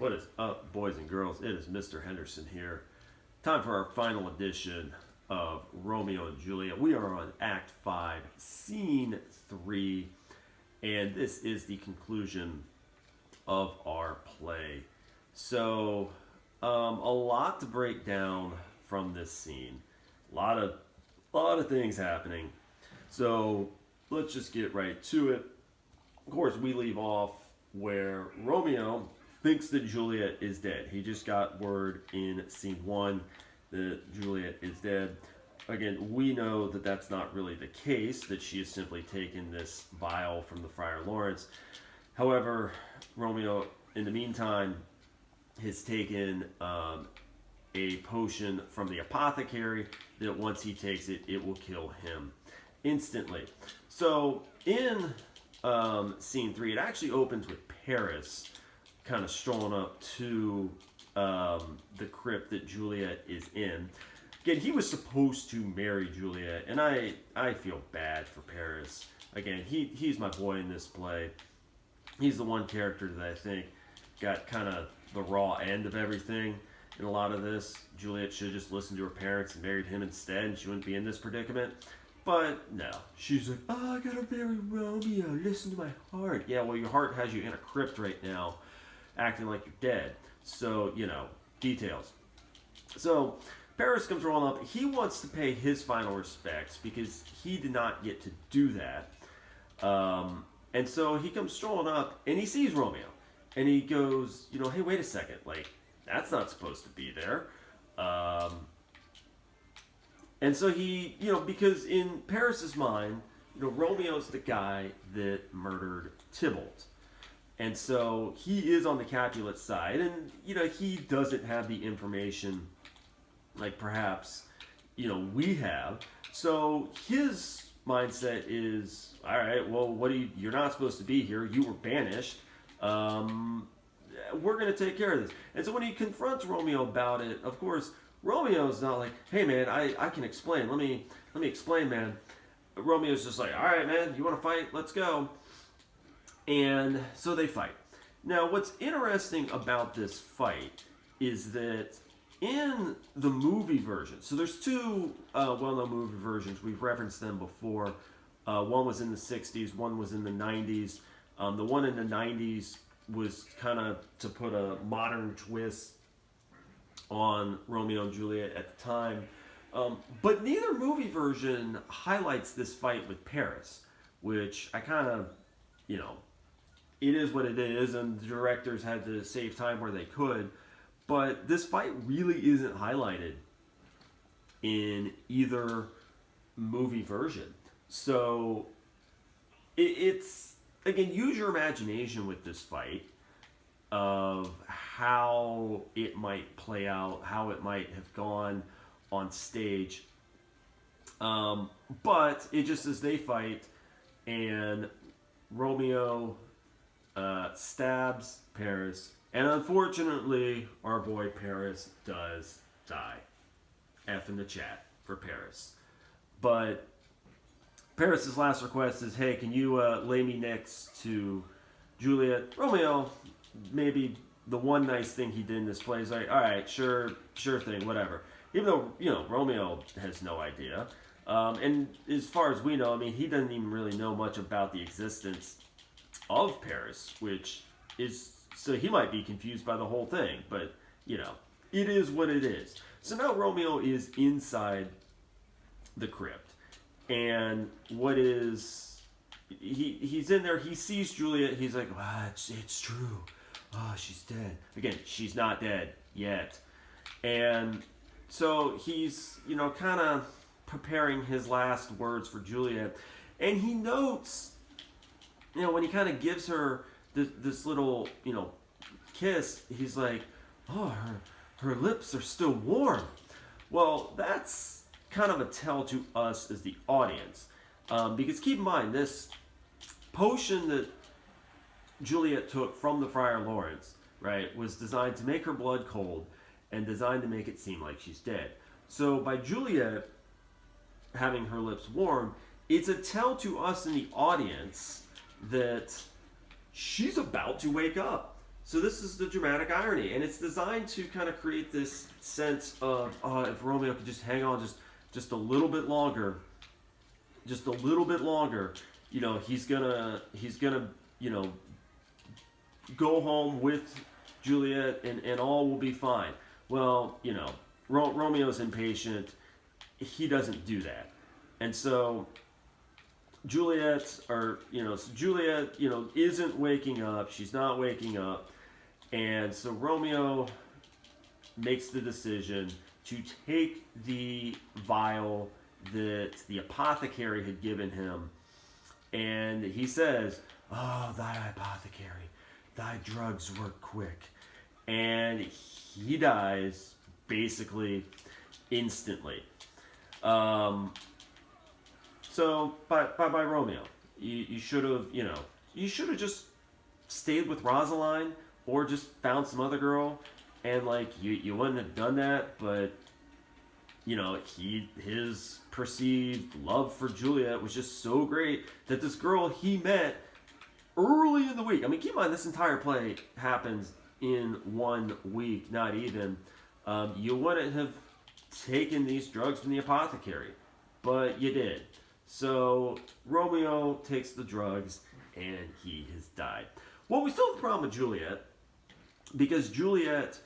What is up, boys and girls? It is Mr. Henderson here. Time for our final edition of Romeo and Juliet. We are on Act 5, Scene 3, and this is the conclusion of our play. So, a lot to break down from this scene. A lot of things happening. So, let's just get right to it. Of course, we leave off where Romeo thinks that Juliet is dead. He just got word in scene 1 that Juliet is dead. Again, we know that that's not really the case, that she has simply taken this vial from the Friar Lawrence. However, Romeo, in the meantime, has taken a potion from the apothecary that once he takes it, it will kill him instantly. So, in scene 3, it actually opens with Paris kind of strolling up to the crypt that Juliet is in. Again, he was supposed to marry Juliet, and I feel bad for Paris. Again, he's my boy in this play. He's the one character that I think got kind of the raw end of everything in a lot of this. Juliet should have just listened to her parents and married him instead, and she wouldn't be in this predicament. But no, she's like, oh, I gotta marry Romeo, listen to my heart. Yeah, well, your heart has you in a crypt right now, acting like you're dead. So, details. So, Paris comes rolling up. He wants to pay his final respects because he did not get to do that. And so he comes strolling up and he sees Romeo. And he goes, hey, wait a second. Like, that's not supposed to be there. And so he, because in Paris's mind, Romeo's the guy that murdered Tybalt. And so he is on the Capulet side, and, he doesn't have the information like perhaps, we have. So his mindset is, all right, well, you're not supposed to be here. You were banished. We're going to take care of this. And so when he confronts Romeo about it, of course, Romeo's not like, hey, man, I can explain. Let me explain, man. Romeo's just like, all right, man, you want to fight? Let's go. And so they fight. Now, what's interesting about this fight is that in the movie version, so there's two well-known movie versions. We've referenced them before. One was in the 60s, one was in the 90s. The one in the 90s was kind of to put a modern twist on Romeo and Juliet at the time. But neither movie version highlights this fight with Paris, which I kind of, it is what it is, and the directors had to save time where they could. But this fight really isn't highlighted in either movie version. So it's, again, use your imagination with this fight of how it might play out, how it might have gone on stage. But it just as they fight, and Romeo stabs Paris, and unfortunately, our boy Paris does die. F in the chat for Paris. But Paris's last request is, hey, can you lay me next to Juliet? Romeo, maybe the one nice thing he did in this play is like, all right, sure thing, whatever. Even though, Romeo has no idea. And as far as we know, he doesn't even really know much about the existence of Paris, which is, so he might be confused by the whole thing, but, it is what it is. So now Romeo is inside the crypt, and he's in there, he sees Juliet, he's like, wow, it's true. Oh, she's dead. Again, she's not dead yet. And so he's, kind of preparing his last words for Juliet, and he notes, when he kind of gives her this little, kiss, he's like, oh, her lips are still warm. Well, that's kind of a tell to us as the audience. Because keep in mind, this potion that Juliet took from the Friar Lawrence, right, was designed to make her blood cold and designed to make it seem like she's dead. So by Juliet having her lips warm, it's a tell to us in the audience that she's about to wake up. So this is the dramatic irony, and it's designed to kind of create this sense of, if Romeo could just hang on just a little bit longer, just a little bit longer, he's gonna go home with Juliet, and all will be fine. Well, Romeo's impatient. He doesn't do that, and so Juliet, isn't waking up. She's not waking up, and so Romeo makes the decision to take the vial that the apothecary had given him, and he says, "Oh, thy apothecary, thy drugs work quick," and he dies basically instantly. So bye Romeo. You should have just stayed with Rosaline, or just found some other girl, and you wouldn't have done that. But his perceived love for Juliet was just so great that this girl he met early in the week. I mean, keep in mind, this entire play happens in 1 week, not even. You wouldn't have taken these drugs from the apothecary, but you did. So Romeo takes the drugs, and he has died. Well, we still have a problem with Juliet, because Juliet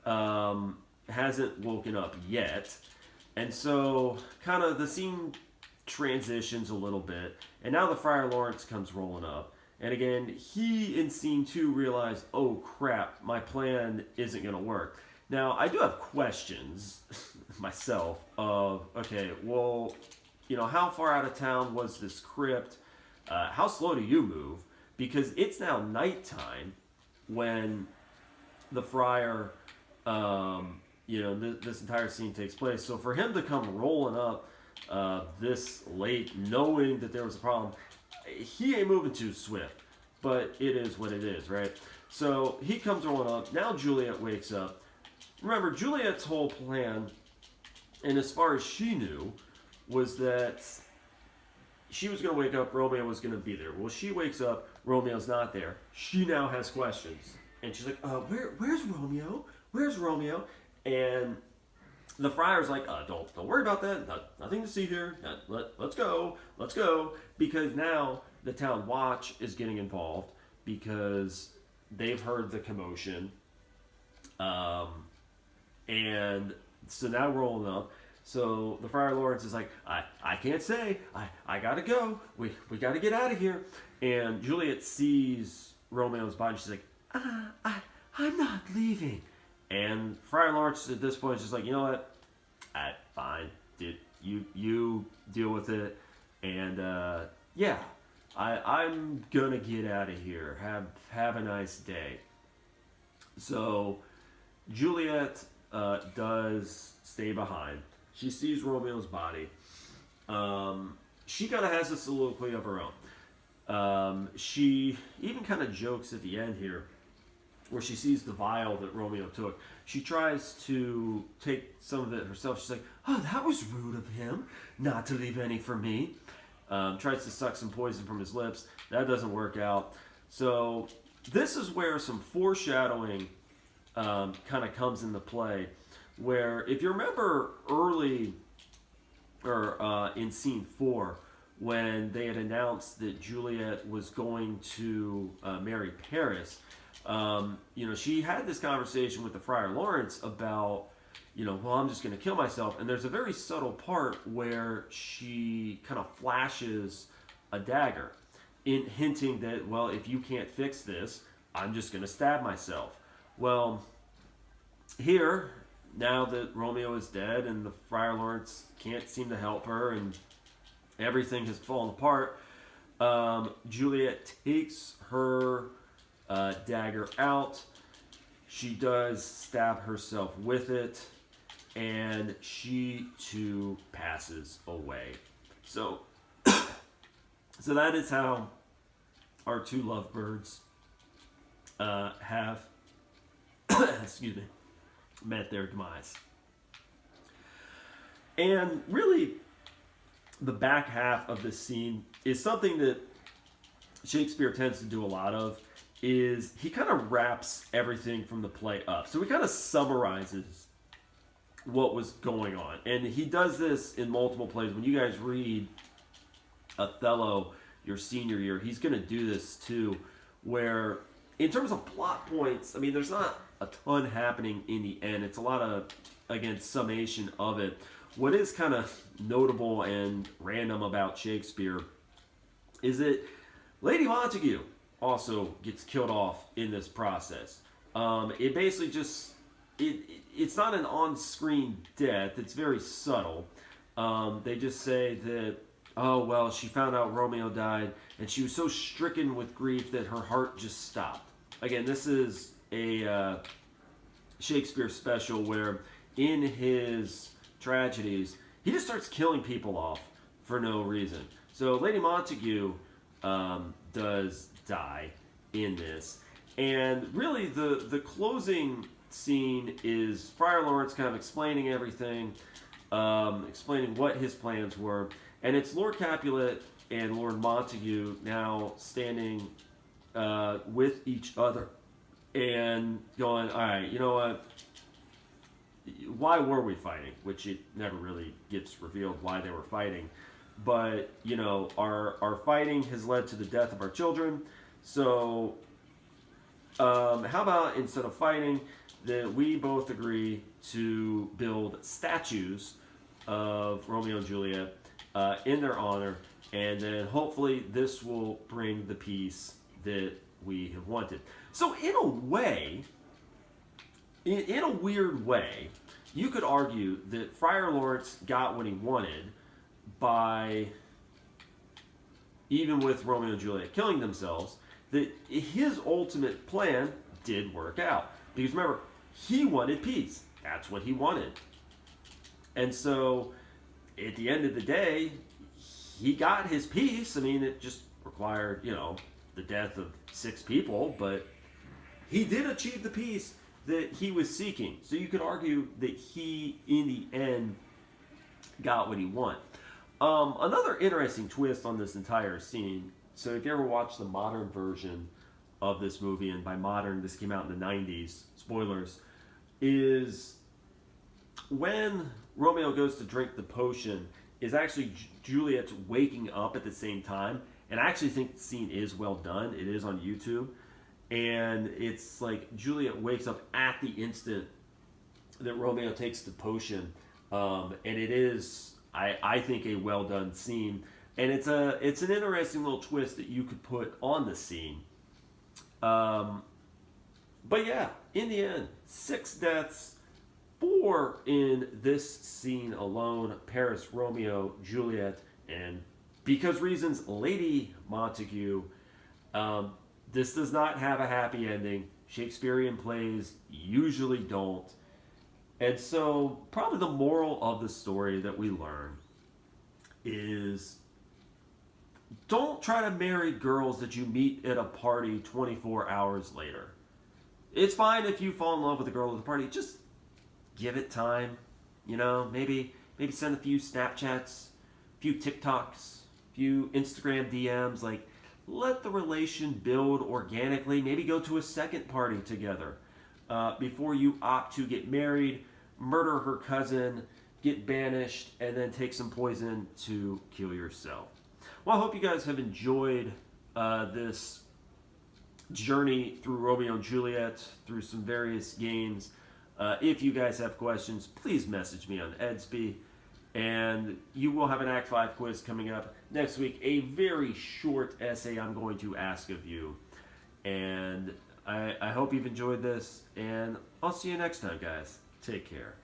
hasn't woken up yet. And so kind of the scene transitions a little bit, and now the Friar Lawrence comes rolling up. And again, he in scene 2 realized, oh crap, my plan isn't going to work. Now, I do have questions myself of, okay, well, how far out of town was this crypt? How slow do you move? Because it's now nighttime when the friar, this entire scene takes place. So for him to come rolling up this late, knowing that there was a problem, he ain't moving too swift. But it is what it is, right? So he comes rolling up. Now Juliet wakes up. Remember, Juliet's whole plan, and as far as she knew, was that she was going to wake up, Romeo was going to be there. Well, she wakes up, Romeo's not there. She now has questions. And she's like, where's Romeo? Where's Romeo? And the friar's like, don't worry about that. Nothing to see here. Let's go. Because now the town watch is getting involved, because they've heard the commotion. And so now rolling up. So the Friar Lawrence is like, I can't say. I gotta go. We gotta get out of here. And Juliet sees Romeo's body. And she's like, I'm not leaving. And Friar Lawrence at this point is just like, you know what? Fine. You deal with it. And yeah, I'm gonna get out of here. Have a nice day. So Juliet does stay behind. She sees Romeo's body. She kind of has a soliloquy of her own. She even kind of jokes at the end here, where she sees the vial that Romeo took. She tries to take some of it herself. She's like, oh, that was rude of him not to leave any for me. Tries to suck some poison from his lips. That doesn't work out. So this is where some foreshadowing kind of comes into play, where if you remember early, or in scene 4, when they had announced that Juliet was going to marry Paris, she had this conversation with the Friar Lawrence about, well, I'm just going to kill myself. And there's a very subtle part where she kind of flashes a dagger, hinting that, well, if you can't fix this, I'm just going to stab myself. Well, here, now that Romeo is dead and the Friar Lawrence can't seem to help her and everything has fallen apart, Juliet takes her dagger out. She does stab herself with it, and she too passes away. So that is how our two lovebirds have excuse me, met their demise. And really, the back half of this scene is something that Shakespeare tends to do a lot of, is he kind of wraps everything from the play up. So he kind of summarizes what was going on. And he does this in multiple plays. When you guys read Othello your senior year, he's going to do this too, where in terms of plot points, I mean, there's not a ton happening in the end. It's a lot of, again, summation of it. What is kind of notable and random about Shakespeare is that Lady Montague also gets killed off in this process. It basically just, it's not an on-screen death. It's very subtle. They just say that, oh, well, she found out Romeo died, and she was so stricken with grief that her heart just stopped. Again, this is a Shakespeare special where in his tragedies, he just starts killing people off for no reason. So Lady Montague does die in this. And really the closing scene is Friar Lawrence kind of explaining everything, explaining what his plans were. And it's Lord Capulet and Lord Montague now standing with each other and going, all right, you know what? Why were we fighting? Which it never really gets revealed why they were fighting. But, you know, our fighting has led to the death of our children. So how about instead of fighting, that we both agree to build statues of Romeo and Juliet in their honor, and then hopefully this will bring the peace that we have wanted. So in a way, in a weird way, you could argue that Friar Lawrence got what he wanted by, even with Romeo and Juliet killing themselves, that his ultimate plan did work out. Because remember, he wanted peace. That's what he wanted. And so, at the end of the day, he got his peace. I mean, it just required, you know, the death of 6 people, but he did achieve the peace that he was seeking. So you could argue that he, in the end, got what he wanted. Another interesting twist on this entire scene, so if you ever watch the modern version of this movie, and by modern, this came out in the 90s, spoilers, is when Romeo goes to drink the potion, is actually Juliet's waking up at the same time. And I actually think the scene is well done. It is on YouTube. And it's like Juliet wakes up at the instant that Romeo takes the potion. And it is, I think, a well done scene. And it's an interesting little twist that you could put on the scene. But yeah, in the end, 6 deaths, 4 in this scene alone. Paris, Romeo, Juliet, and because reasons, Lady Montague. This does not have a happy ending. Shakespearean plays usually don't. And so probably the moral of the story that we learn is don't try to marry girls that you meet at a party 24 hours later. It's fine if you fall in love with a girl at the party. Just give it time. You know, maybe send a few Snapchats, a few TikToks, a few Instagram DMs. Like, let the relation build organically. Maybe go to a second party together before you opt to get married, murder her cousin, get banished, and then take some poison to kill yourself. Well, I hope you guys have enjoyed this journey through Romeo and Juliet, through some various games. If you guys have questions, please message me on Edsby. And you will have an Act 5 quiz coming up next week. A very short essay I'm going to ask of you. And I hope you've enjoyed this. And I'll see you next time, guys. Take care.